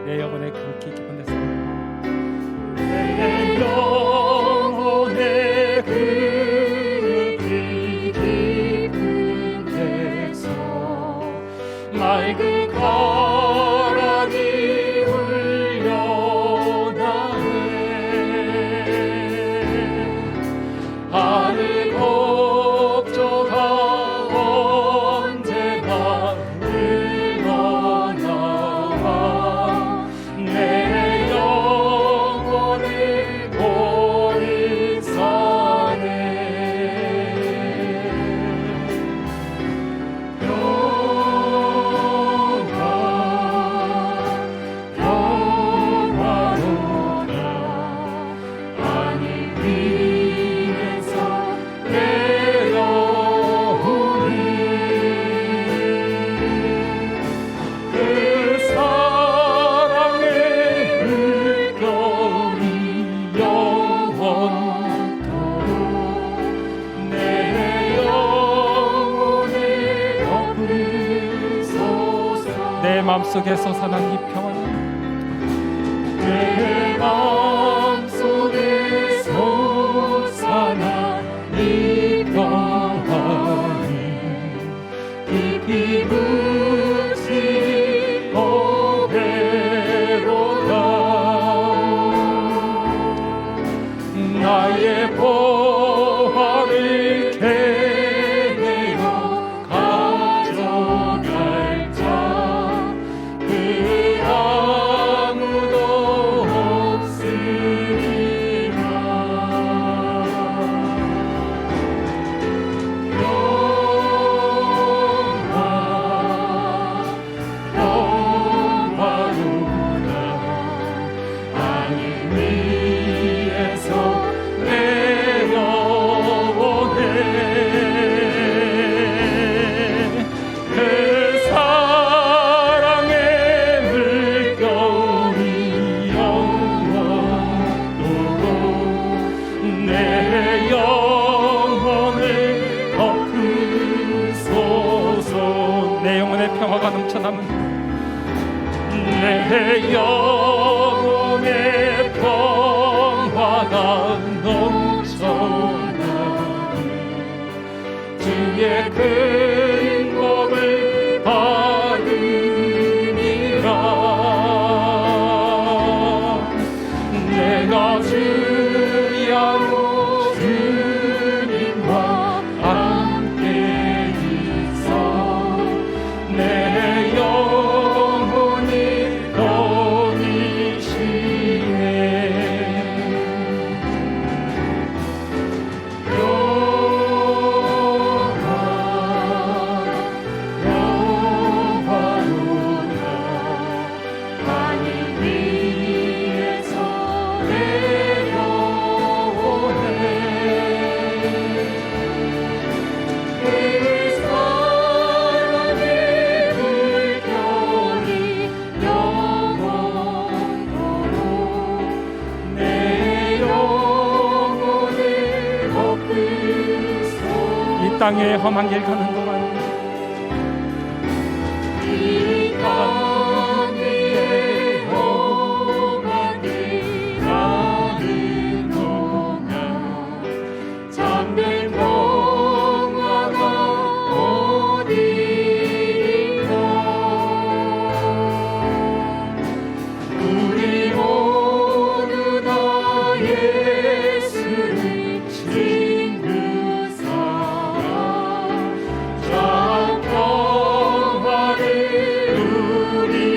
내 영혼의 금기 깊은 데서 내 영혼의 금기 깊은 데서 맑은 가랑이 흘려나네. 하늘 걱정가 언제나 흘러나와 내 영혼을 보이사네. 평화로다 하늘 위에서 내 영혼을 그 사랑의 물결이 영원토록 내 영혼을 덮으소서. 내 마음속에 솟아난 이 평화는 내 마음속에 솟아난 이 평화는 깊이 묻힌 보배로다. 나의 보화를 캐내어 가져갈 자 그 아무도 없으리라. 평화로다 하늘 위에서 내 영혼에 그 사랑의 물결이 영원토록 내 영혼을 덮으소서. 내 영혼의 평화가 넘쳐남은 내 영혼의 평화가 넘쳐나니 주의 큰 복을 받으리라. 내가 주야로 주님과 함께 있어 내 영혼이 너이시네. 평화로다 하늘 위에서 내 영혼에 그 사랑의 물결이 영원토록 내 영혼을 덮으소서. 이 땅의 험한 길 가는 동안 이 땅 위에 험한 길 가는 동안 잠든 평화가 어디인가. 우리 모두 다 예수를 친구 사랑 참 평화를 누리겠네.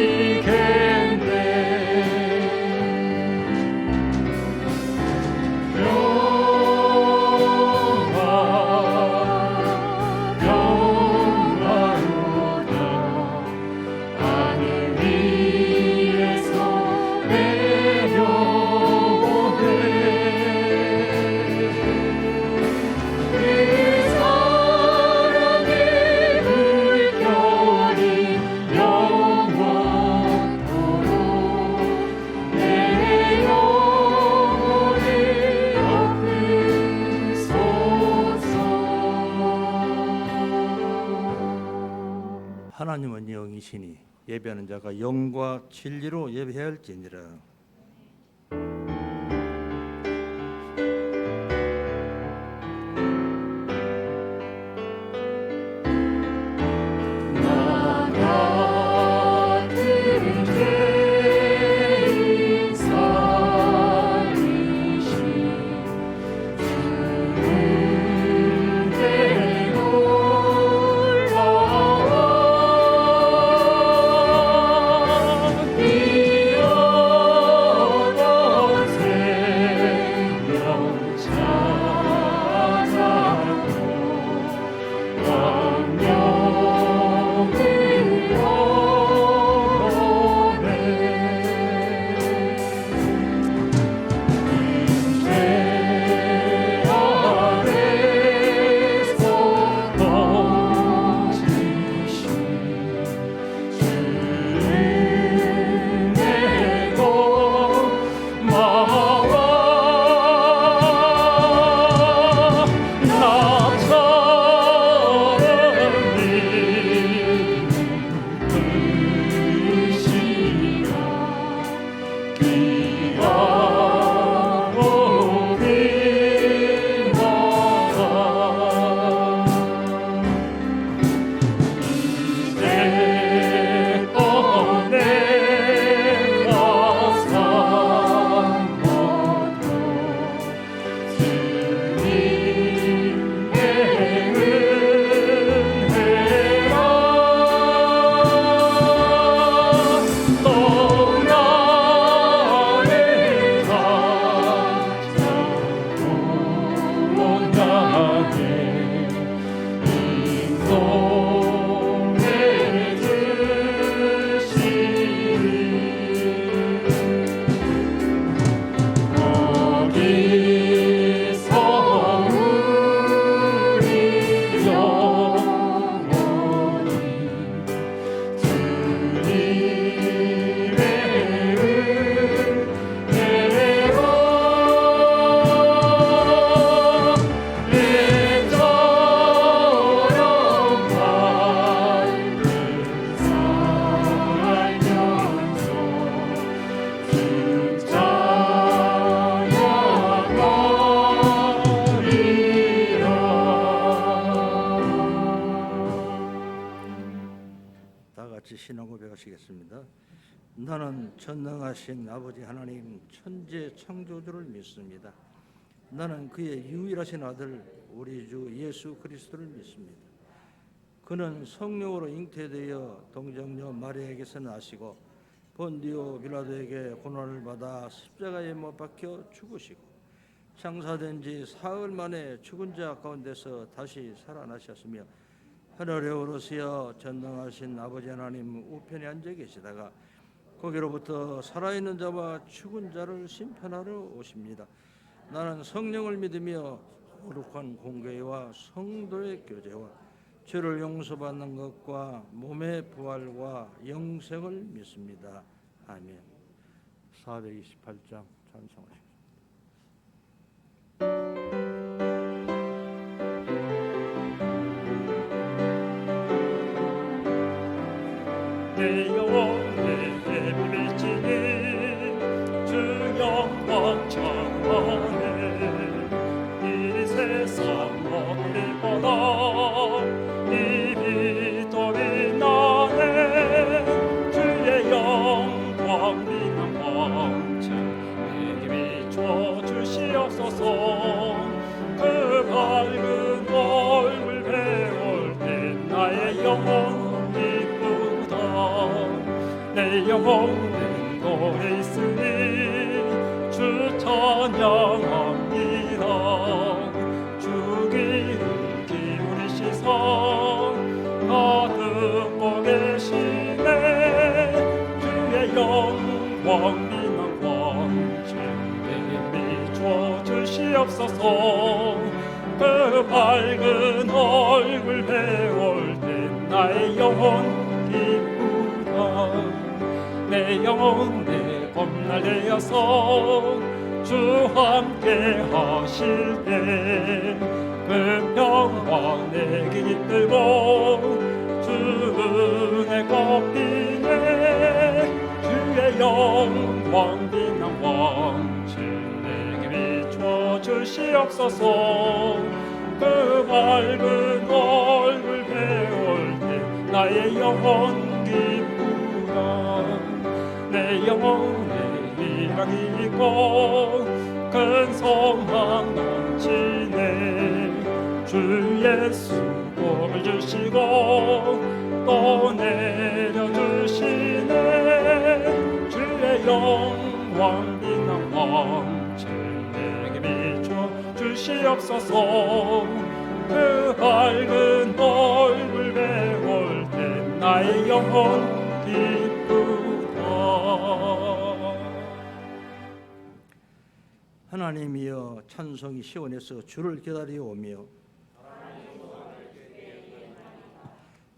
평화로다 하늘 위에서 내 영혼에 그 사랑의 물결이 영원토록 내 영혼을 덮으소서. 하나님은 영이시니 예배하는 자가 영과 진리로 예배해야 할지니라. 신앙 고백하시겠습니다. 나는 전능하신 아버지 하나님 천재 창조주를 믿습니다. 나는 그의 유일하신 아들 우리 주 예수 그리스도를 믿습니다. 그는 성령으로 잉태되어 동정녀 마리아에게서 나시고 본디오 빌라도에게 고난을 받아 십자가에 못 박혀 죽으시고 장사된 지 사흘 만에 죽은 자 가운데서 다시 살아나셨으며 하늘에 오르시어 전능하신 아버지 하나님 우편에 앉아 계시다가 거기로부터 살아있는 자와 죽은 자를 심판하러 오십니다. 나는 성령을 믿으며 거룩한 공교회와 성도의 교제와 죄를 용서받는 것과 몸의 부활과 영생을 믿습니다. 아멘. 428장 찬송하십시오. 내 영혼에 비밀지니 주 영광 전하네. 이 세상 어디보다 이 빛도 빛나네. 주의 영광 빛난 광채 내게 비춰주시옵소서. 그 밝은 얼굴 배울 때 나의 영혼 내 영혼은 노래 있으니 주 찬양합니다. 주 귀를 기울이시사 나 듣고 계시네. 주의 영광 빛난 광채 내게 비춰주시옵소서. 그 밝은 얼굴 배울 때 나의 영혼 내 영혼 내 봄날 되어서 주 함께 하실 때 그 평강 내게 이끌고 주 은혜 걷히네. 영원한 왕실 내게 비춰 주시옵소서. 그 밝은 얼굴 배울 때 나의 영혼 기쁘다. 내 영혼에 희락이 있고 큰 소망 넘치네. 주 예수 복을 주시고 또 내려주시네. 주의 영광 빛난 왕실 내게 비춰 주시옵소서. 그 밝은 얼굴 배울 때 나의 영혼 기쁘다. 하나님이여 찬송이 시온에서 주를 기다리오며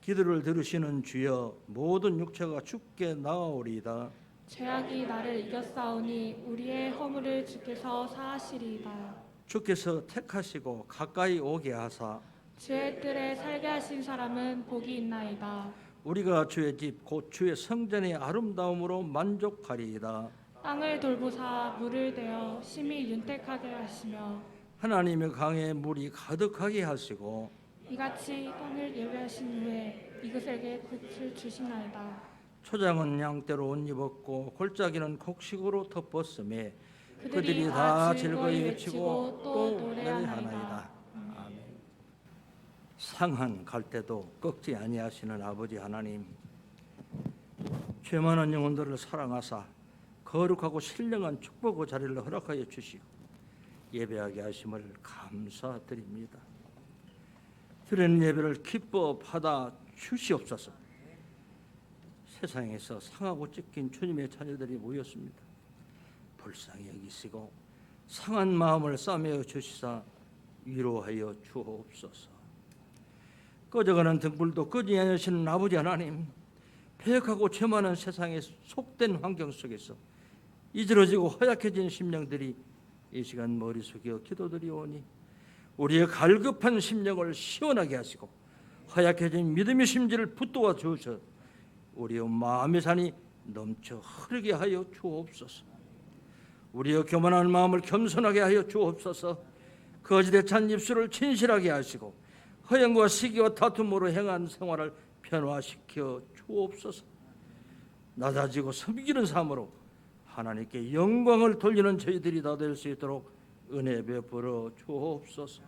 기도를 들으시는 주여 모든 육체가 주께 나아오리이다. 죄악이 나를 이겼사오니 우리의 허물을 주께서 사하시리이다. 주께서 택하시고 가까이 오게 하사 주의 뜰에 살게 하신 사람은 복이 있나이다. 우리가 주의 집 곧 주의 성전의 아름다움으로 만족하리이다. 땅을 돌보사 물을 대어 심히 윤택하게 하시며 하나님의 강에 물이 가득하게 하시고 이같이 땅을 예배하신 후에 이것에게 굿을 주시나이다. 초장은 양떼로 옷 입었고 골짜기는 곡식으로 덮었음에 그들이 다 즐거이 외치고 또 노래하나이다. 아멘. 상한 갈 때도 꺾지 아니하시는 아버지 하나님, 죄 많은 영혼들을 사랑하사 거룩하고 신령한 축복의 자리를 허락하여 주시고 예배하게 하심을 감사드립니다. 드리는 예배를 기뻐 받아 주시옵소서. 세상에서 상하고 찢긴 주님의 자녀들이 모였습니다. 불쌍히 여기시고 상한 마음을 싸매어 주시사 위로하여 주옵소서. 꺼져가는 등불도 끄지 않으시는 아버지 하나님, 패역하고 죄 많은 세상의 속된 환경 속에서 이지러지고 허약해진 심령들이 이 시간 머리 숙여 기도드리오니 우리의 갈급한 심령을 시원하게 하시고 허약해진 믿음의 심지를 붙도와 주셔 우리의 마음의 산이 넘쳐 흐르게 하여 주옵소서. 우리의 교만한 마음을 겸손하게 하여 주옵소서. 거짓에 찬 입술을 진실하게 하시고 허영과 시기와 다툼으로 행한 생활을 변화시켜 주옵소서. 낮아지고 섬기는 삶으로 하나님께 영광을 돌리는 저희들이 다 될 수 있도록 은혜 베풀어 주옵소서.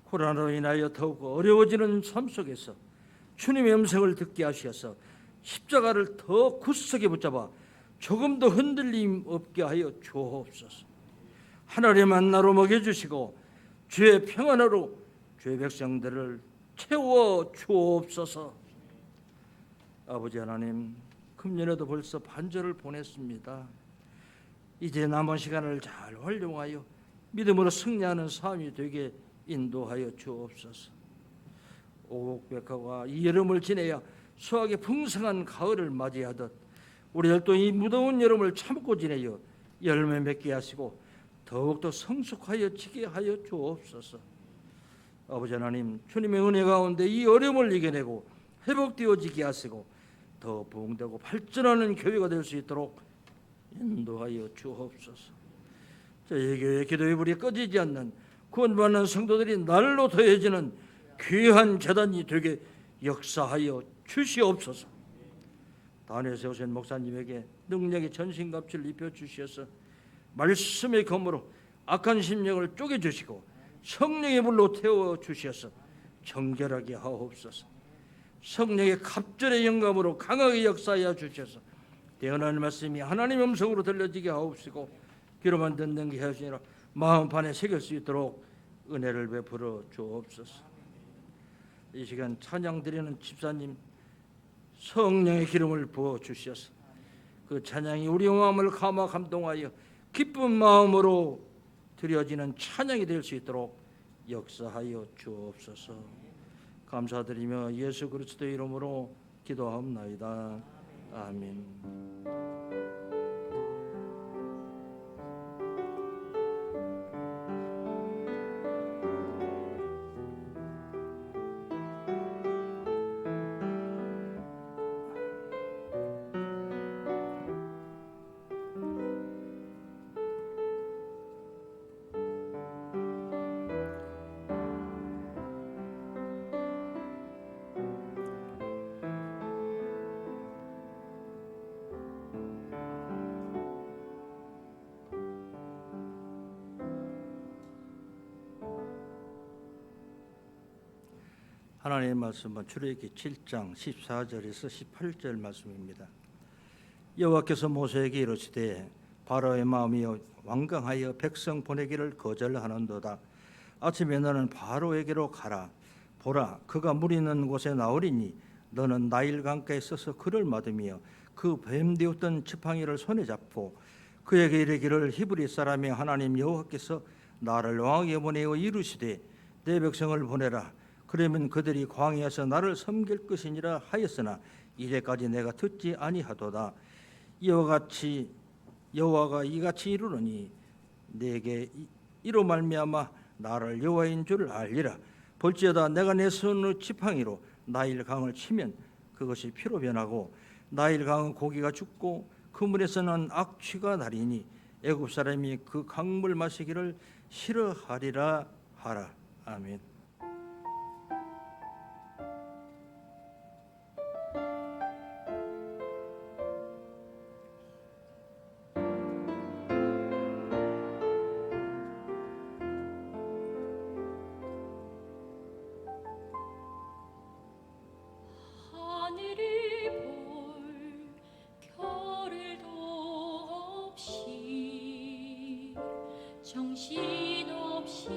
코로나로 인하여 더욱 어려워지는 삶 속에서 주님의 음성을 듣게 하셔서 십자가를 더 굳세게 붙잡아 조금 더 흔들림 없게 하여 주옵소서. 하늘의 만나로 먹여주시고 주의 평안으로 주의 백성들을 채워 주옵소서. 아버지 하나님, 금년에도 벌써 반절을 보냈습니다. 이제 남은 시간을 잘 활용하여 믿음으로 승리하는 삶이 되게 인도하여 주옵소서. 오곡백화가 이 여름을 지내야 수확의 풍성한 가을을 맞이하듯 우리들도 이 무더운 여름을 참고 지내어 열매 맺게 하시고 더욱더 성숙하여 지게 하여 주옵소서. 아버지 하나님, 주님의 은혜 가운데 이 어려움을 이겨내고 회복되어지게 하시고 더 부흥되고 발전하는 교회가 될 수 있도록 인도하여 주옵소서. 저희 교회 기도의 불이 꺼지지 않는 구원받는 성도들이 날로 더해지는 귀한 재단이 되게 역사하여 주시옵소서. 단에 세우신 목사님에게 능력의 전신갑주를 입혀주셔서 말씀의 검으로 악한 심령을 쪼개주시고 성령의 불로 태워주셔서 정결하게 하옵소서. 성령의 갑절의 영감으로 강하게 역사하여 주셔서 대언하는 말씀이 하나님의 음성으로 들려지게 하옵시고 귀로만 듣는 게 하시니라 마음판에 새길 수 있도록 은혜를 베풀어 주옵소서. 이 시간 찬양 드리는 집사님 성령의 기름을 부어 주셔서 그 찬양이 우리 마음을 감화 감동하여 기쁜 마음으로 드려지는 찬양이 될 수 있도록 역사하여 주옵소서. 감사드리며 예수 그리스도의 이름으로 기도하옵나이다. 아멘. 하나님의 말씀은 출애굽기 7장 14절에서 18절 말씀입니다. 여호와께서 모세에게 이르시되 바로의 마음이 완강하여 백성 보내기를 거절하는도다. 아침에 너는 바로에게로 가라. 보라, 그가 물 있는 곳에 나오리니 너는 나일 강가에 서서 그를 맞으며 그 뱀 되었던 지팡이를 손에 잡고 그에게 이르기를 히브리 사람의 하나님 여호와께서 나를 왕에게 보내어 이르시되 내 백성을 보내라. 그러면 그들이 광야에서 나를 섬길 것이니라 하였으나 이제까지 내가 듣지 아니하도다. 여호와가 이같이 이르노니 내게 이로 말미암아 나를 여호와인 줄 알리라. 볼지어다 내가 내 손의 지팡이로 나일 강을 치면 그것이 피로 변하고 나일 강은 고기가 죽고 그 물에서는 악취가 나리니 애굽 사람이 그 강물 마시기를 싫어하리라 하라. 아멘. 하늘이 볼 겨를도 없이 정신없이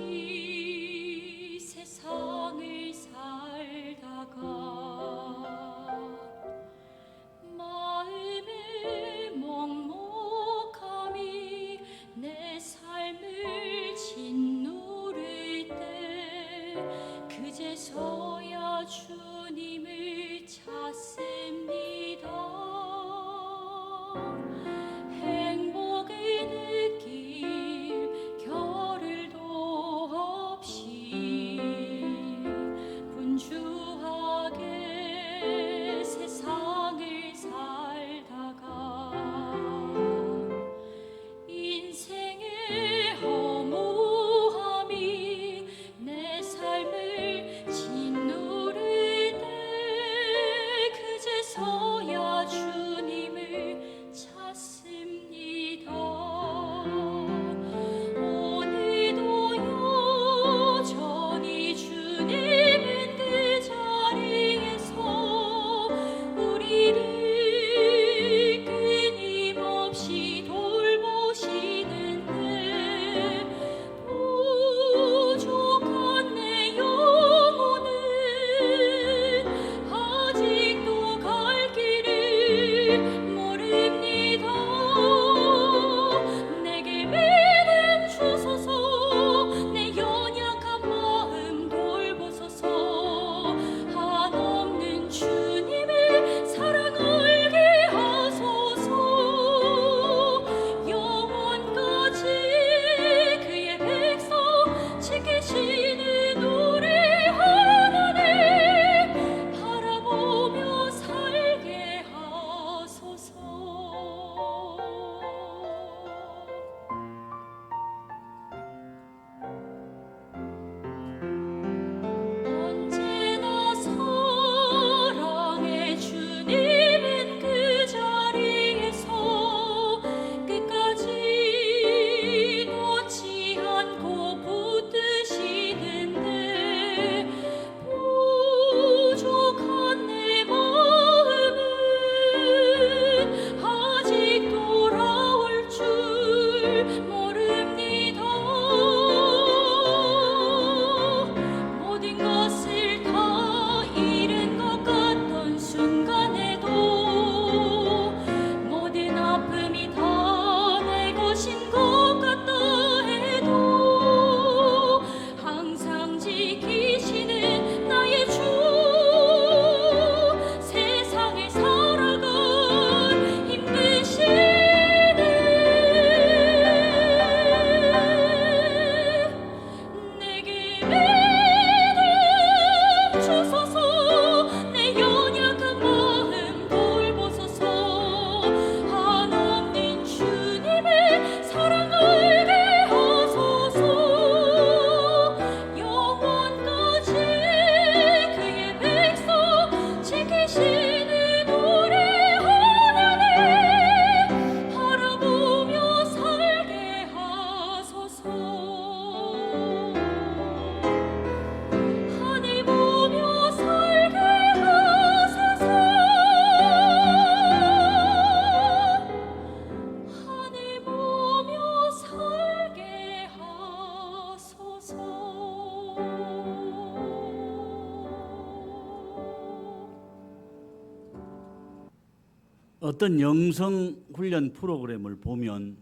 어떤 영성 훈련 프로그램을 보면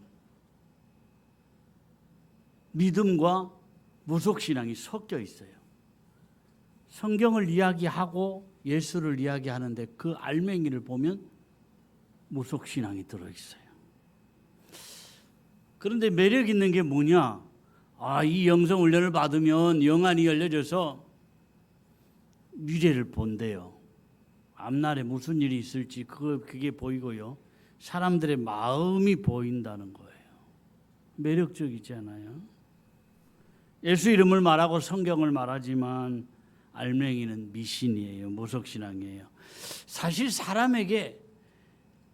믿음과 무속신앙이 섞여 있어요. 성경을 이야기하고 예수를 이야기하는데 그 알맹이를 보면 무속신앙이 들어있어요. 그런데 매력 있는 게 뭐냐? 이 영성 훈련을 받으면 영안이 열려져서 미래를 본대요. 앞날에 무슨 일이 있을지 그게 보이고요. 사람들의 마음이 보인다는 거예요. 매력적이지 않아요? 예수 이름을 말하고 성경을 말하지만 알맹이는 미신이에요. 무속신앙이에요. 사실 사람에게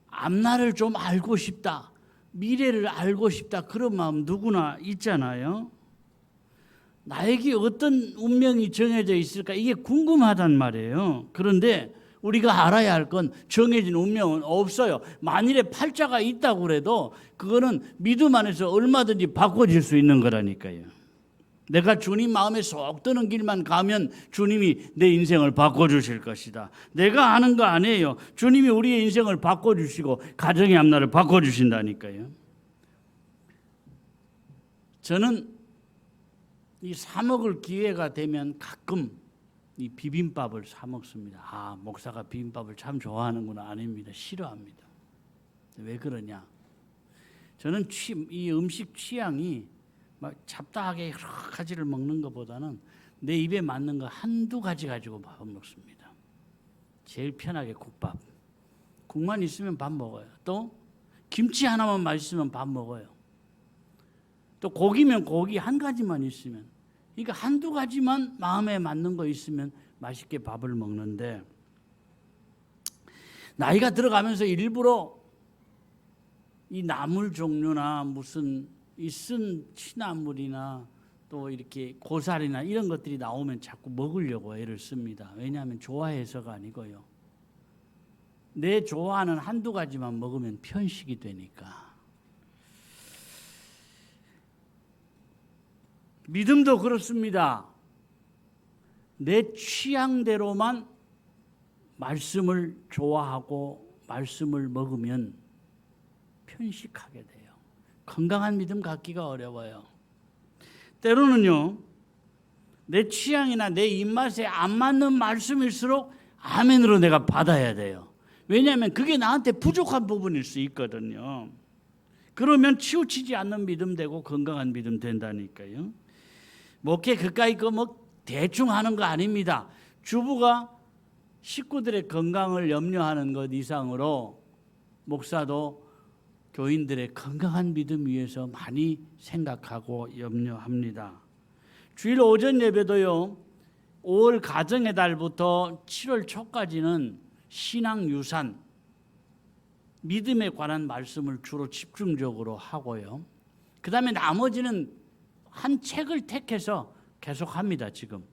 앞날을 좀 알고 싶다, 미래를 알고 싶다, 그런 마음 누구나 있잖아요. 나에게 어떤 운명이 정해져 있을까, 이게 궁금하단 말이에요. 그런데 우리가 알아야 할 건 정해진 운명은 없어요. 만일에 팔자가 있다고 그래도 그거는 믿음 안에서 얼마든지 바꿔질 수 있는 거라니까요. 내가 주님 마음에 쏙 드는 길만 가면 주님이 내 인생을 바꿔주실 것이다. 내가 아는 거 아니에요. 주님이 우리의 인생을 바꿔주시고 가정의 앞날을 바꿔주신다니까요. 저는 이 사 먹을 기회가 되면 가끔 이 비빔밥을 사 먹습니다. 목사가 비빔밥을 참 좋아하는구나. 아닙니다. 싫어합니다. 왜 그러냐? 저는 이 음식 취향이 막 잡다하게 여러 가지를 먹는 것보다는 내 입에 맞는 거 한두 가지 가지고 밥을 먹습니다. 제일 편하게 국밥. 국만 있으면 밥 먹어요. 또 김치 하나만 맛있으면 밥 먹어요. 또 고기면 고기 한 가지만 있으면, 그러니까 한두 가지만 마음에 맞는 거 있으면 맛있게 밥을 먹는데, 나이가 들어가면서 일부러 이 나물 종류나 무슨 이 쓴 취나물이나 또 이렇게 고사리나 이런 것들이 나오면 자꾸 먹으려고 애를 씁니다. 왜냐하면 좋아해서가 아니고요. 내 좋아하는 한두 가지만 먹으면 편식이 되니까. 믿음도 그렇습니다. 내 취향대로만 말씀을 좋아하고 말씀을 먹으면 편식하게 돼요. 건강한 믿음 갖기가 어려워요. 때로는요, 내 취향이나 내 입맛에 안 맞는 말씀일수록 아멘으로 내가 받아야 돼요. 왜냐하면 그게 나한테 부족한 부분일 수 있거든요. 그러면 치우치지 않는 믿음 되고 건강한 믿음 된다니까요. 목회 그까이 대충 하는 거 아닙니다. 주부가 식구들의 건강을 염려하는 것 이상으로 목사도 교인들의 건강한 믿음 위해서 많이 생각하고 염려합니다. 주일 오전 예배도요, 5월 가정의 달부터 7월 초까지는 신앙 유산, 믿음에 관한 말씀을 주로 집중적으로 하고요. 그 다음에 나머지는 한 책을 택해서 계속합니다. 지금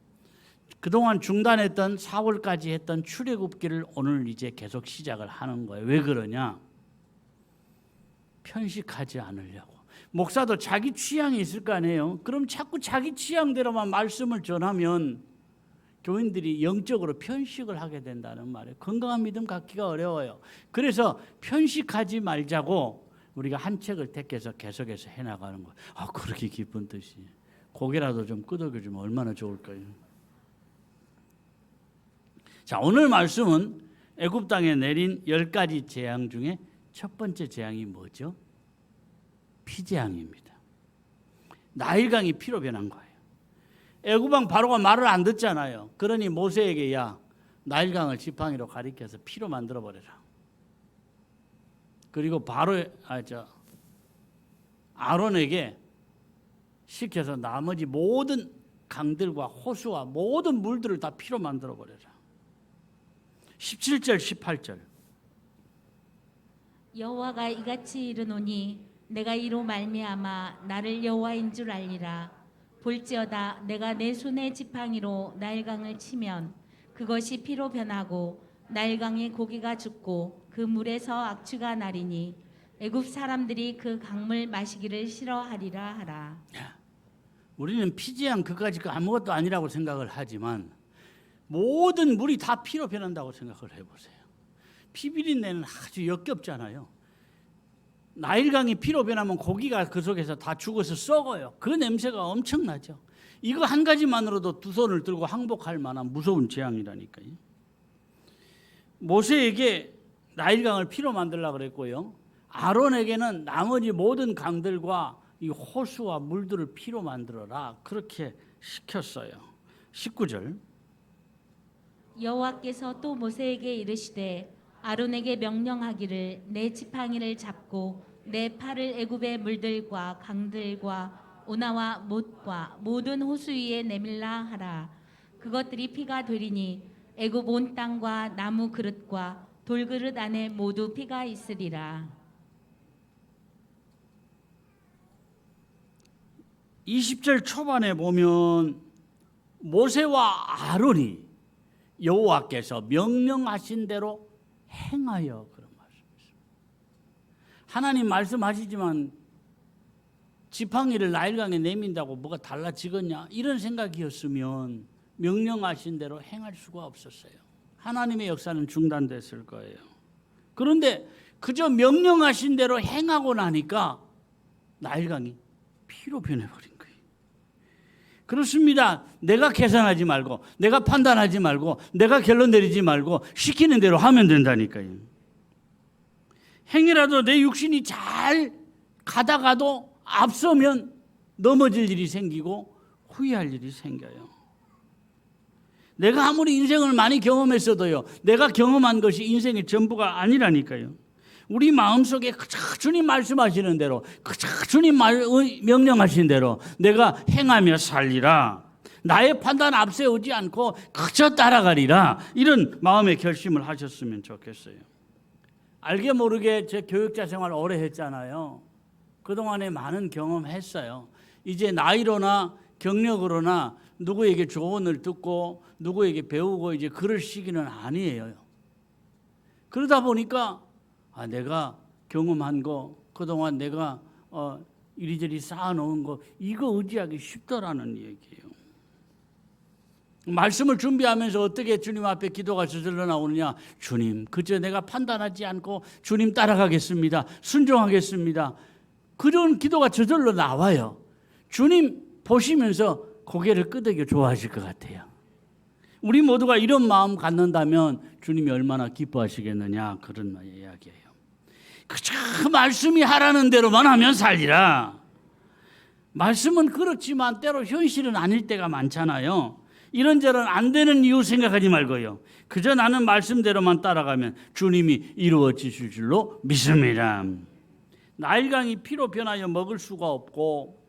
그동안 중단했던 4월까지 했던 출애굽기를 오늘 이제 계속 시작을 하는 거예요. 왜 그러냐? 편식하지 않으려고. 목사도 자기 취향이 있을 거 아니에요. 그럼 자꾸 자기 취향대로만 말씀을 전하면 교인들이 영적으로 편식을 하게 된다는 말이에요. 건강한 믿음 갖기가 어려워요. 그래서 편식하지 말자고 우리가 한 책을 택해서 계속해서 해나가는 거예요. 그렇게 기쁜 뜻이. 고개라도 좀 끄덕여주면 얼마나 좋을까요? 자, 오늘 말씀은 애굽 땅에 내린 10가지 재앙 중에 첫 번째 재앙이 뭐죠? 피재앙입니다. 나일강이 피로 변한 거예요. 애굽왕 바로가 말을 안 듣잖아요. 그러니 모세에게 나일강을 지팡이로 가리켜서 피로 만들어 버려라. 그리고 아론에게 시켜서 나머지 모든 강들과 호수와 모든 물들을 다 피로 만들어 버려라. 17절 18절. 여호와가 이같이 이르노니 내가 이로 말미암아 나를 여호와인 줄 알리라. 볼지어다 내가 내 손의 지팡이로 나일강을 치면 그것이 피로 변하고 나일강의 고기가 죽고 그 물에서 악취가 나리니 애굽 사람들이 그 강물 마시기를 싫어하리라 하라. 우리는 피재앙 그까짓 거 아무것도 아니라고 생각을 하지만 모든 물이 다 피로 변한다고 생각을 해보세요. 피비린내는 아주 역겹잖아요. 나일강이 피로 변하면 고기가 그 속에서 다 죽어서 썩어요. 그 냄새가 엄청나죠. 이거 한 가지만으로도 두 손을 들고 항복할 만한 무서운 재앙이라니까요. 모세에게 나일강을 피로 만들려고 그랬고요. 아론에게는 나머지 모든 강들과 이 호수와 물들을 피로 만들어라 그렇게 시켰어요. 19절. 여호와께서 또 모세에게 이르시되 아론에게 명령하기를 내 지팡이를 잡고 내 팔을 애굽의 물들과 강들과 오나와 못과 모든 호수 위에 내밀라 하라. 그것들이 피가 되리니 애굽 온 땅과 나무 그릇과 돌그릇 안에 모두 피가 있으리라. 20절 초반에 보면 모세와 아론이 여호와께서 명령하신 대로 행하여 그런 말씀이십니다. 하나님 말씀하시지만 지팡이를 나일강에 내민다고 뭐가 달라지겠냐 이런 생각이었으면 명령하신 대로 행할 수가 없었어요. 하나님의 역사는 중단됐을 거예요. 그런데 그저 명령하신 대로 행하고 나니까 나일강이 피로 변해버린 거예요. 그렇습니다. 내가 계산하지 말고 내가 판단하지 말고 내가 결론 내리지 말고 시키는 대로 하면 된다니까요. 행위라도 내 육신이 잘 가다가도 앞서면 넘어질 일이 생기고 후회할 일이 생겨요. 내가 아무리 인생을 많이 경험했어도요, 내가 경험한 것이 인생의 전부가 아니라니까요. 우리 마음속에 그저 주님 말씀하시는 대로, 그저 주님 명령하신 대로 내가 행하며 살리라. 나의 판단 앞세우지 않고 그저 따라가리라. 이런 마음의 결심을 하셨으면 좋겠어요. 알게 모르게 제 교육자 생활 오래 했잖아요. 그동안에 많은 경험했어요. 이제 나이로나 경력으로나 누구에게 조언을 듣고 누구에게 배우고 이제 그럴 시기는 아니에요. 그러다 보니까 내가 경험한 거, 그동안 내가 이리저리 쌓아놓은 거 이거 의지하기 쉽더라는 얘기예요. 말씀을 준비하면서 어떻게 주님 앞에 기도가 저절로 나오느냐. 주님, 그저 내가 판단하지 않고 주님 따라가겠습니다. 순종하겠습니다. 그런 기도가 저절로 나와요. 주님 보시면서 고개를 끄덕여 좋아하실 것 같아요. 우리 모두가 이런 마음 갖는다면 주님이 얼마나 기뻐하시겠느냐 그런 이야기예요. 그저 말씀이 하라는 대로만 하면 살리라. 말씀은 그렇지만 때로 현실은 아닐 때가 많잖아요. 이런저런 안 되는 이유 생각하지 말고요. 그저 나는 말씀대로만 따라가면 주님이 이루어지실 줄로 믿습니다. 나일강이 피로 변하여 먹을 수가 없고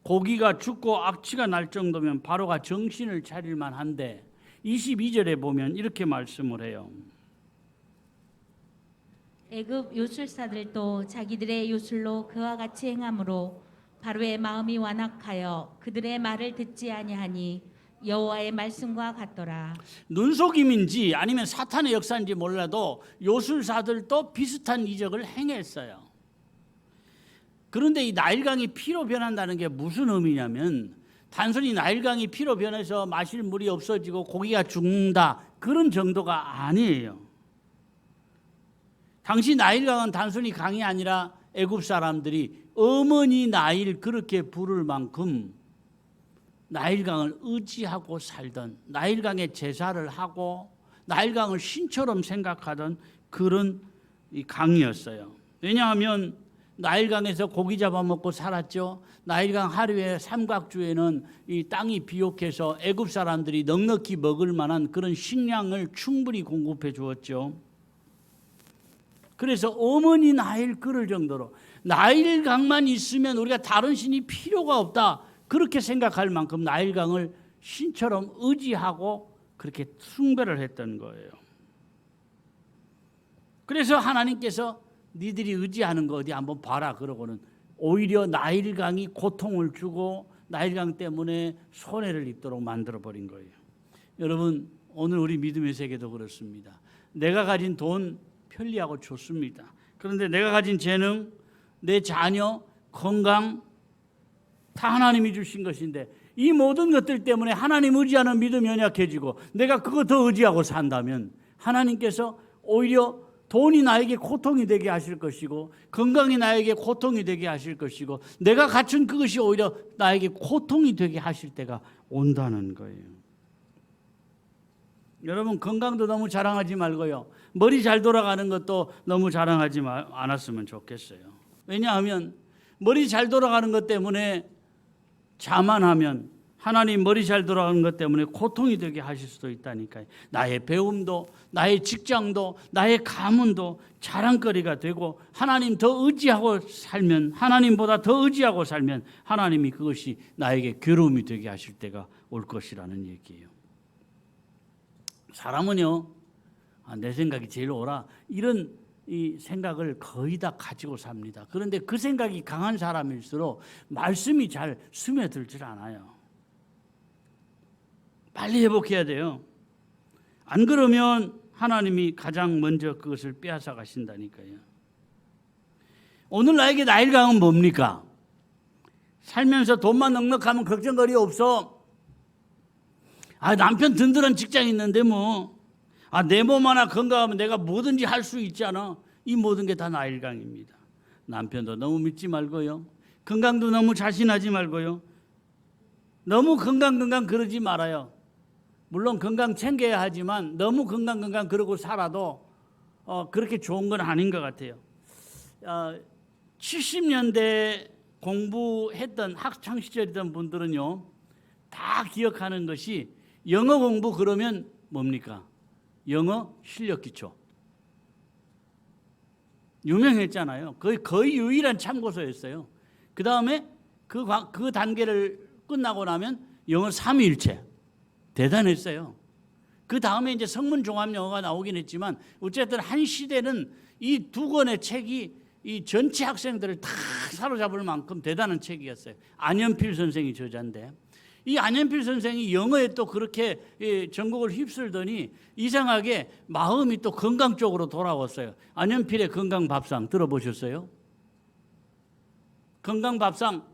고기가 죽고 악취가 날 정도면 바로가 정신을 차릴 만한데 22절에 보면 이렇게 말씀을 해요. 애굽 요술사들도 자기들의 요술로 그와 같이 행함으로 바로의 마음이 완악하여 그들의 말을 듣지 아니하니 여호와의 말씀과 같더라. 눈속임인지 아니면 사탄의 역사인지 몰라도 요술사들도 비슷한 이적을 행했어요. 그런데 이 나일강이 피로 변한다는 게 무슨 의미냐면 단순히 나일강이 피로 변해서 마실 물이 없어지고 고기가 죽는다 그런 정도가 아니에요. 당시 나일강은 단순히 강이 아니라 애굽 사람들이 어머니 나일 그렇게 부를 만큼 나일강을 의지하고 살던, 나일강에 제사를 하고 나일강을 신처럼 생각하던 그런 강이었어요. 왜냐하면 나일강에서 고기 잡아먹고 살았죠. 나일강 하류의 삼각주에는 이 땅이 비옥해서 애굽 사람들이 넉넉히 먹을 만한 그런 식량을 충분히 공급해 주었죠. 그래서 어머니 나일 그럴 정도로 나일강만 있으면 우리가 다른 신이 필요가 없다 그렇게 생각할 만큼 나일강을 신처럼 의지하고 그렇게 숭배를 했던 거예요. 그래서 하나님께서 니들이 의지하는 거 어디 한번 봐라 그러고는 오히려 나일강이 고통을 주고 나일강 때문에 손해를 입도록 만들어버린 거예요. 여러분 오늘 우리 믿음의 세계도 그렇습니다. 내가 가진 돈 편리하고 좋습니다. 그런데 내가 가진 재능, 내 자녀, 건강 다 하나님이 주신 것인데 이 모든 것들 때문에 하나님 의지하는 믿음이 연약해지고 내가 그거 더 의지하고 산다면 하나님께서 오히려 돈이 나에게 고통이 되게 하실 것이고 건강이 나에게 고통이 되게 하실 것이고 내가 갖춘 그것이 오히려 나에게 고통이 되게 하실 때가 온다는 거예요. 여러분 건강도 너무 자랑하지 말고요. 머리 잘 돌아가는 것도 너무 자랑하지 않았으면 좋겠어요. 왜냐하면 머리 잘 돌아가는 것 때문에 자만하면 하나님 머리 잘 돌아가는 것 때문에 고통이 되게 하실 수도 있다니까요. 나의 배움도 나의 직장도 나의 가문도 자랑거리가 되고 하나님 더 의지하고 살면 하나님보다 더 의지하고 살면 하나님이 그것이 나에게 괴로움이 되게 하실 때가 올 것이라는 얘기예요. 사람은요, 내 생각이 제일 옳아 이런 이 생각을 거의 다 가지고 삽니다. 그런데 그 생각이 강한 사람일수록 말씀이 잘 스며들질 않아요. 빨리 회복해야 돼요. 안 그러면 하나님이 가장 먼저 그것을 빼앗아 가신다니까요. 오늘 나에게 나일강은 뭡니까? 살면서 돈만 넉넉하면 걱정거리 없어. 남편 든든한 직장이 있는데 뭐. 내 몸 하나 건강하면 내가 뭐든지 할 수 있잖아. 이 모든 게 다 나일강입니다. 남편도 너무 믿지 말고요. 건강도 너무 자신하지 말고요. 너무 건강 그러지 말아요. 물론 건강 챙겨야 하지만 너무 건강 그러고 살아도 그렇게 좋은 건 아닌 것 같아요. 70년대 공부했던 학창시절이던 분들은요. 다 기억하는 것이 영어 공부 그러면 뭡니까? 영어 실력 기초. 유명했잖아요. 거의 유일한 참고서였어요. 그 다음에 그 단계를 끝나고 나면 영어 삼위일체. 대단했어요. 그 다음에 이제 성문 종합 영어가 나오긴 했지만 어쨌든 한 시대는 이 두 권의 책이 이 전체 학생들을 다 사로잡을 만큼 대단한 책이었어요. 안현필 선생이 저자인데 이 안현필 선생이 영어에 또 그렇게 전국을 휩쓸더니 이상하게 마음이 또 건강 쪽으로 돌아왔어요. 안현필의 건강밥상 들어보셨어요? 건강밥상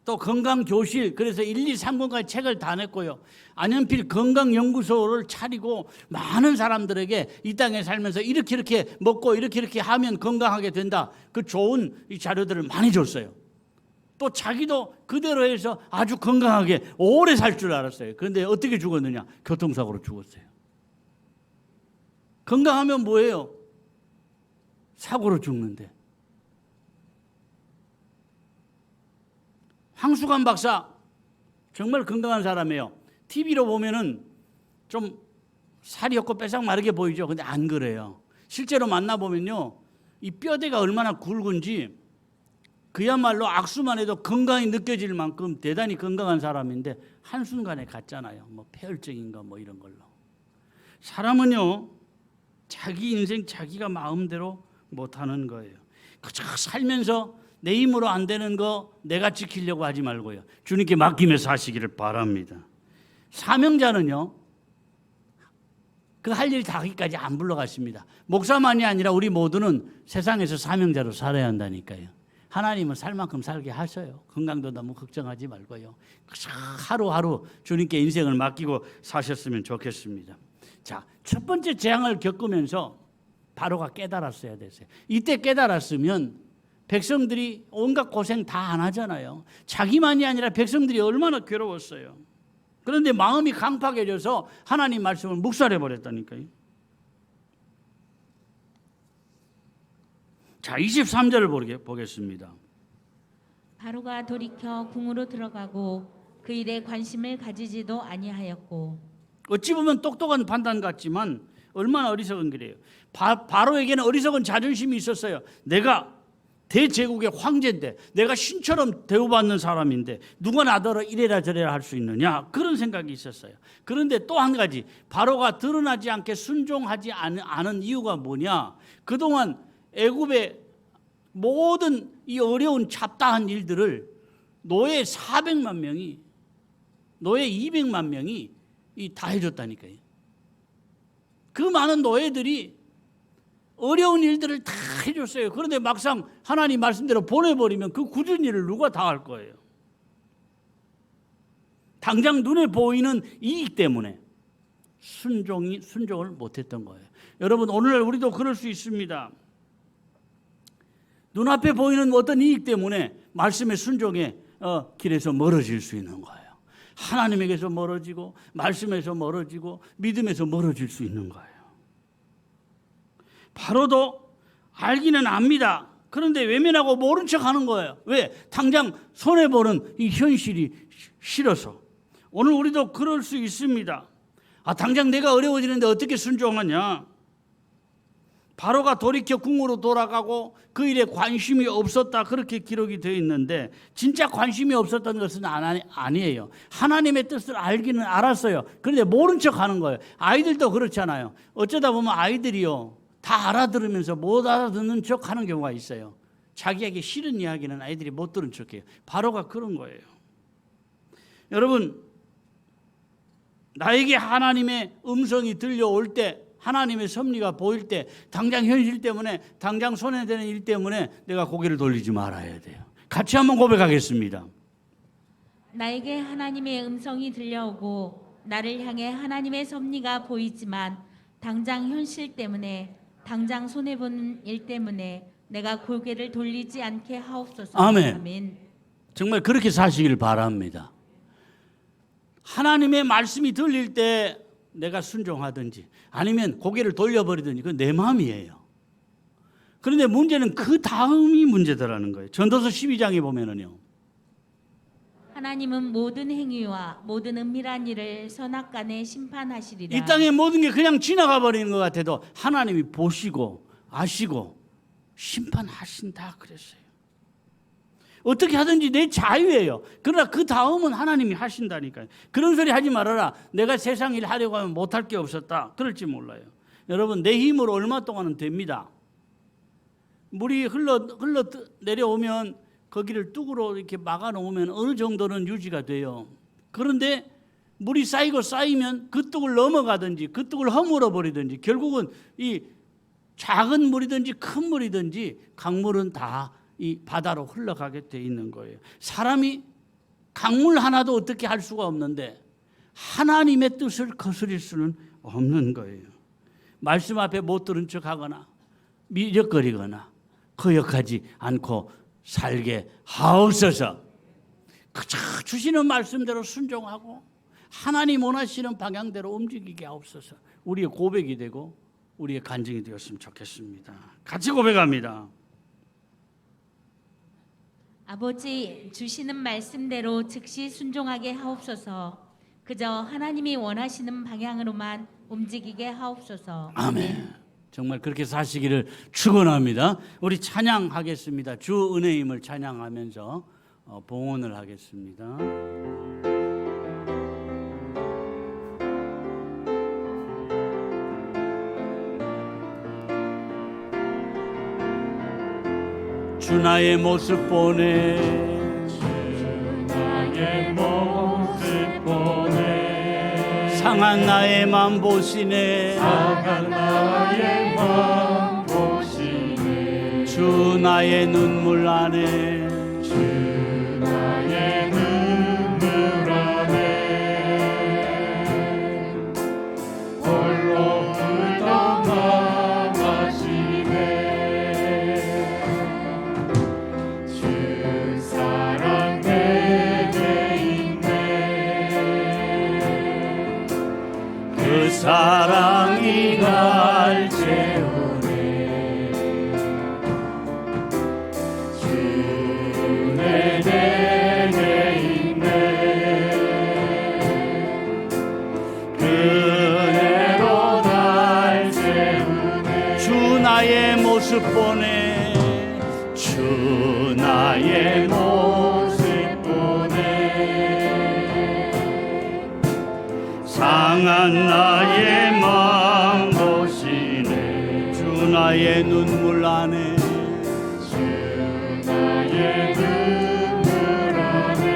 또 건강교실 그래서 1, 2, 3권까지 책을 다 냈고요. 안현필 건강연구소를 차리고 많은 사람들에게 이 땅에 살면서 이렇게 먹고 이렇게 하면 건강하게 된다. 그 좋은 이 자료들을 많이 줬어요. 또 자기도 그대로 해서 아주 건강하게 오래 살 줄 알았어요. 그런데 어떻게 죽었느냐? 교통사고로 죽었어요. 건강하면 뭐예요? 사고로 죽는데. 황수관 박사 정말 건강한 사람이에요. TV로 보면은 좀 살이 없고 빼싹 마르게 보이죠. 근데 안 그래요. 실제로 만나보면요. 이 뼈대가 얼마나 굵은지 그야말로 악수만 해도 건강이 느껴질 만큼 대단히 건강한 사람인데 한순간에 갔잖아요. 뭐 폐혈증인가 뭐 이런 걸로. 사람은요. 자기 인생 자기가 마음대로 못하는 거예요. 그저 살면서 내 힘으로 안 되는 거 내가 지키려고 하지 말고요. 주님께 맡기면서 하시기를 바랍니다. 사명자는요. 그 할 일 다 하기까지 안 불러가십니다. 목사만이 아니라 우리 모두는 세상에서 사명자로 살아야 한다니까요. 하나님은 살 만큼 살게 하셔요. 건강도 너무 걱정하지 말고요. 하루하루 주님께 인생을 맡기고 사셨으면 좋겠습니다. 자, 첫 번째 재앙을 겪으면서 바로가 깨달았어야 됐어요. 이때 깨달았으면 백성들이 온갖 고생 다 안 하잖아요. 자기만이 아니라 백성들이 얼마나 괴로웠어요. 그런데 마음이 강팍해져서 하나님 말씀을 묵살해버렸다니까요. 자, 23절을 보겠습니다. 바로가 돌이켜 궁으로 들어가고 그 일에 관심을 가지지도 아니하였고. 어찌 보면 똑똑한 판단 같지만 얼마나 어리석은 길이에요. 바로에게는 어리석은 자존심이 있었어요. 내가 대제국의 황제인데 내가 신처럼 대우받는 사람인데 누가 나더러 이래라 저래라 할 수 있느냐 그런 생각이 있었어요. 그런데 또 한 가지 바로가 드러나지 않게 순종하지 않은 이유가 뭐냐. 그동안 애굽의 모든 이 어려운 잡다한 일들을 노예 400만 명이 노예 200만 명이 다 해줬다니까요. 그 많은 노예들이 어려운 일들을 다 해줬어요. 그런데 막상 하나님 말씀대로 보내버리면 그 굳은 일을 누가 다 할 거예요. 당장 눈에 보이는 이익 때문에 순종을 못했던 거예요. 여러분, 오늘날 우리도 그럴 수 있습니다. 눈앞에 보이는 어떤 이익 때문에 말씀의 순종의 길에서 멀어질 수 있는 거예요. 하나님에게서 멀어지고 말씀에서 멀어지고 믿음에서 멀어질 수 있는 거예요. 바로도 알기는 압니다. 그런데 외면하고 모른 척하는 거예요. 왜? 당장 손해보는 이 현실이 싫어서. 오늘 우리도 그럴 수 있습니다. 당장 내가 어려워지는데 어떻게 순종하냐? 바로가 돌이켜 궁으로 돌아가고 그 일에 관심이 없었다, 그렇게 기록이 되어 있는데, 진짜 관심이 없었던 것은 아니에요. 하나님의 뜻을 알기는 알았어요. 그런데 모른 척하는 거예요. 아이들도 그렇잖아요. 어쩌다 보면 아이들이요, 다 알아들으면서 못 알아듣는 척하는 경우가 있어요. 자기에게 싫은 이야기는 아이들이 못 들은 척해요. 바로가 그런 거예요. 여러분, 나에게 하나님의 음성이 들려올 때, 하나님의 섭리가 보일 때, 당장 현실 때문에, 당장 손해되는 일 때문에 내가 고개를 돌리지 말아야 돼요. 같이 한번 고백하겠습니다. 나에게 하나님의 음성이 들려오고 나를 향해 하나님의 섭리가 보이지만 당장 현실 때문에, 당장 손해보는 일 때문에 내가 고개를 돌리지 않게 하옵소서. 아멘. 아멘. 정말 그렇게 사시길 바랍니다. 하나님의 말씀이 들릴 때 내가 순종하든지 아니면 고개를 돌려버리든지 그건 내 마음이에요. 그런데 문제는 그 다음이 문제더라는 거예요. 전도서 12장에 보면은요, 하나님은 모든 행위와 모든 은밀한 일을 선악간에 심판하시리라. 이 땅의 모든 게 그냥 지나가 버리는 것 같아도 하나님이 보시고 아시고 심판하신다 그랬어요. 어떻게 하든지 내 자유예요. 그러나 그 다음은 하나님이 하신다니까요. 그런 소리 하지 말아라. 내가 세상 일 하려고 하면 못할 게 없었다, 그럴지 몰라요. 여러분, 내 힘으로 얼마 동안은 됩니다. 물이 흘러 내려오면 거기를 뚝으로 이렇게 막아 놓으면 어느 정도는 유지가 돼요. 그런데 물이 쌓이면 그 뚝을 넘어가든지 그 뚝을 허물어 버리든지 결국은 이 작은 물이든지 큰 물이든지 강물은 다 이 바다로 흘러가게 돼 있는 거예요. 사람이 강물 하나도 어떻게 할 수가 없는데 하나님의 뜻을 거스릴 수는 없는 거예요. 말씀 앞에 못 들은 척하거나 미적거리거나 거역하지 않고 살게 하옵소서. 그저 주시는 말씀대로 순종하고 하나님 원하시는 방향대로 움직이게 하옵소서. 우리의 고백이 되고 우리의 간증이 되었으면 좋겠습니다. 같이 고백합니다. 아버지, 주시는 말씀대로 즉시 순종하게 하옵소서. 그저 하나님이 원하시는 방향으로만 움직이게 하옵소서. 아멘. 정말 그렇게 사시기를 축원합니다. 우리 찬양하겠습니다. 주 은혜임을 찬양하면서 봉헌을 하겠습니다. 주 나의 모습 보내, 나의 모습 보내 상한 나의 맘 보시네. 상한 나의 맘 보시네 주 나의 눈물 안에, 주 나의 눈물 안에 홀로 흘던 맘 아시네 주 사랑 내게 있네 그 사랑이 날 채우네. 주내 내게 있네 그대로 날 채우네 주 나의 모습 보내, 주 나의 모습 보내 상한 나의 마음 보시네. 주 나의 눈물 안에, 주 나의 눈물 안에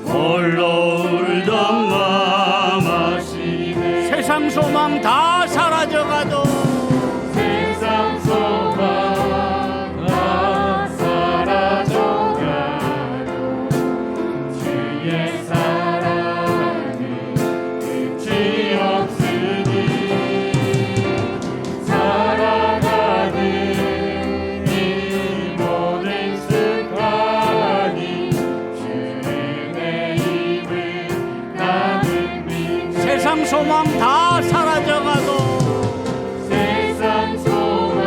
홀로 울던 마음 아시네. 세상 소망 다 사라져가도 세상 소망 다 사라져가도 세상 소망 다 사라져가도 세상 소망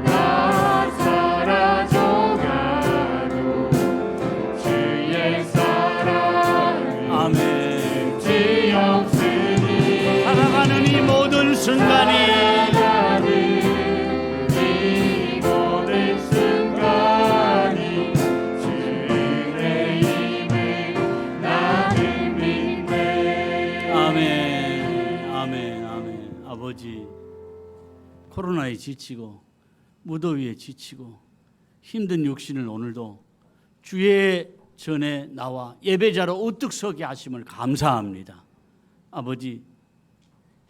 다 사라져가도 주의 사랑은 아멘. 끝이 없으니 살아가는 이 모든 순간이 이 모든 순간이 주의 힘을 나는 믿네. 아멘, 아멘, 아멘. 아버지, 코로나에 지치고 무더위에 지치고 힘든 육신을 오늘도 주의 전에 나와 예배자로 우뚝 서게 하심을 감사합니다. 아버지,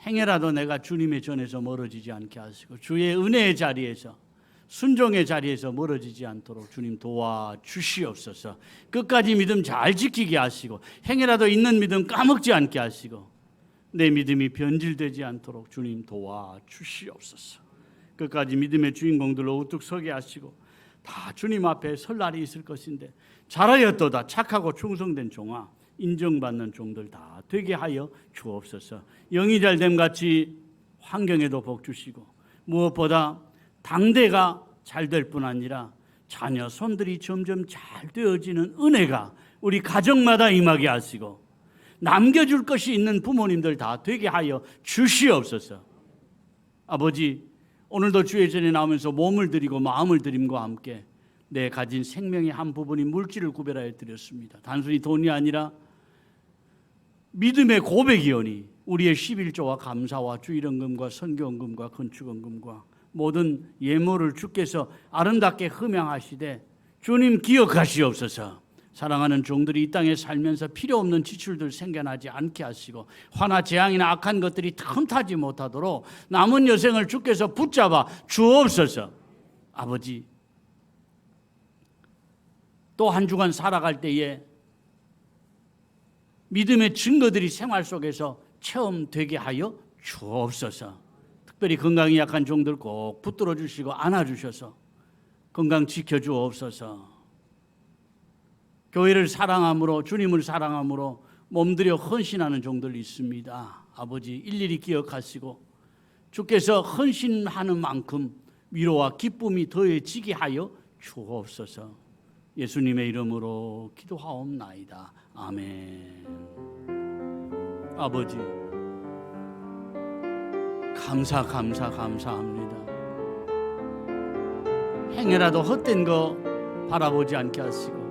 행여라도 내가 주님의 전에서 멀어지지 않게 하시고 주의 은혜의 자리에서 순종의 자리에서 멀어지지 않도록 주님 도와주시옵소서. 끝까지 믿음 잘 지키게 하시고 행여라도 있는 믿음 까먹지 않게 하시고 내 믿음이 변질되지 않도록 주님 도와주시옵소서. 끝까지 믿음의 주인공들로 우뚝 서게 하시고 다 주님 앞에 설 날이 있을 것인데 잘하였도다 착하고 충성된 종아 인정받는 종들 다 되게 하여 주옵소서. 영이 잘됨 같이 환경에도 복 주시고 무엇보다 당대가 잘 될 뿐 아니라 자녀 손들이 점점 잘 되어지는 은혜가 우리 가정마다 임하게 하시고 남겨줄 것이 있는 부모님들 다 되게 하여 주시옵소서. 아버지, 오늘도 주의 전에 나오면서 몸을 드리고 마음을 드림과 함께 내 가진 생명의 한 부분인 물질을 구별하여 드렸습니다. 단순히 돈이 아니라 믿음의 고백이오니 우리의 11조와 감사와 주일헌금과 선교헌금과 건축헌금과 모든 예물을 주께서 아름답게 흠양하시되 주님 기억하시옵소서. 사랑하는 종들이 이 땅에 살면서 필요 없는 지출들 생겨나지 않게 하시고 화나 재앙이나 악한 것들이 틈타지 못하도록 남은 여생을 주께서 붙잡아 주옵소서. 아버지, 또 한 주간 살아갈 때에 믿음의 증거들이 생활 속에서 체험되게 하여 주옵소서. 특별히 건강이 약한 종들 꼭 붙들어 주시고 안아주셔서 건강 지켜주옵소서. 교회를 사랑함으로 주님을 사랑함으로 몸들여 헌신하는 종들 있습니다. 아버지, 일일이 기억하시고 주께서 헌신하는 만큼 위로와 기쁨이 더해지게 하여 주옵소서. 예수님의 이름으로 기도하옵나이다. 아멘. 아버지, 감사합니다. 행여라도 헛된 거 바라보지 않게 하시고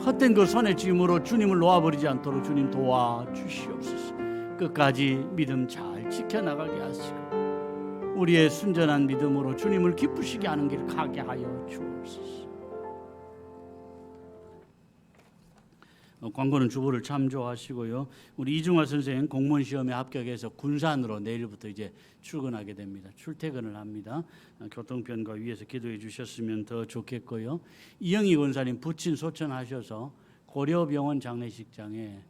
헛된 거 손에 쥐므로 주님을 놓아버리지 않도록 주님 도와주시옵소서. 끝까지 믿음 잘 지켜나가게 하시고 우리의 순전한 믿음으로 주님을 기쁘시게 하는 길 가게 하여 주옵소서. 광고는 주보를 참조하시고요. 우리 이중화 선생님 공무원 시험에 합격해서 군산으로 내일부터 이제 출근하게 됩니다. 출퇴근을 합니다. 교통편과 위에서 기도해 주셨으면 더 좋겠고요. 이영희 권사님 부친 소천하셔서 고려병원 장례식장에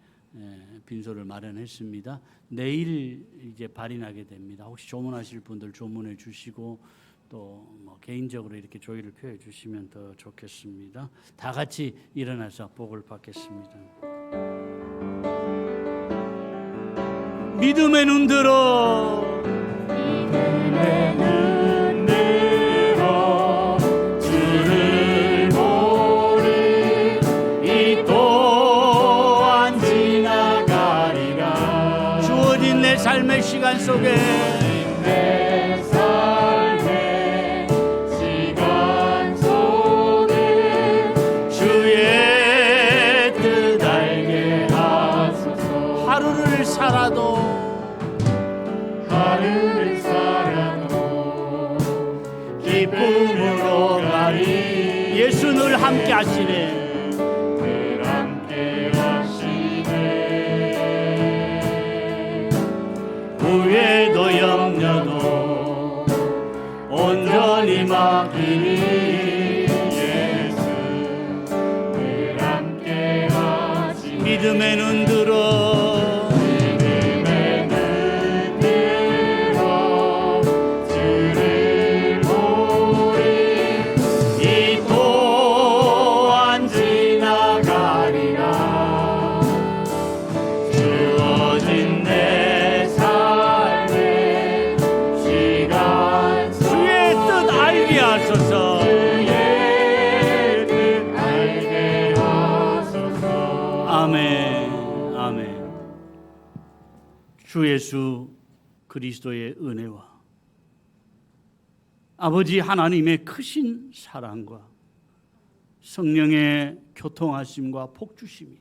빈소를 마련했습니다. 내일 이제 발인하게 됩니다. 혹시 조문하실 분들 조문해 주시고 또 뭐 개인적으로 이렇게 조의를 표해 주시면 더 좋겠습니다. 다 같이 일어나서 복을 받겠습니다. 믿음의 눈 들어, 믿음의 눈 들어 주를 보리 이 또한 지나가리라. 주어진 내 삶의 시간 속에 내 삶의 시간 속에 주의 뜻 알게 하소서. 하루를 살아도 하루를 살아도 기쁨으로 가리. 예수 늘 함께 하시네. 늘 함께 하시네. 후회도 염려도 온전히 맡기니 예수 늘 함께 하시네. 믿음의 눈 들어 믿음의 눈 들어 주를 보리 이 또한 주 예수 그리스도의 은혜와 아버지 하나님의 크신 사랑과 성령의 교통하심과 복주심이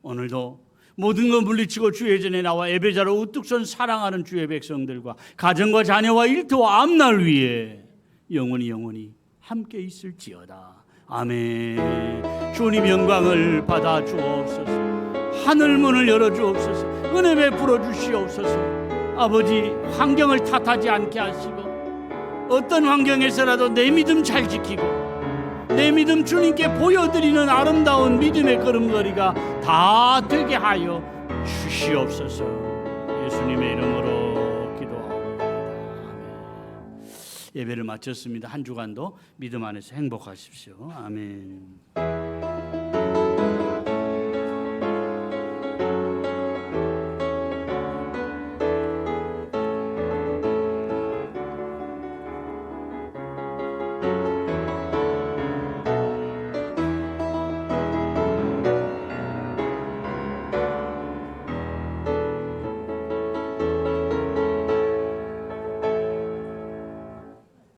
오늘도 모든 것 물리치고 주의 전에 나와 예배자로 우뚝 선 사랑하는 주의 백성들과 가정과 자녀와 일터와 앞날 위에 영원히 함께 있을지어다. 아멘. 주님 영광을 받아 주옵소서. 하늘 문을 열어 주옵소서. 은혜 베풀어 주시옵소서. 아버지 환경을 탓하지 않게 하시고 어떤 환경에서라도 내 믿음 잘 지키고 내 믿음 주님께 보여드리는 아름다운 믿음의 걸음걸이가 다 되게 하여 주시옵소서. 예수님의 이름으로 기도합니다. 아멘. 예배를 마쳤습니다. 한 주간도 믿음 안에서 행복하십시오. 아멘.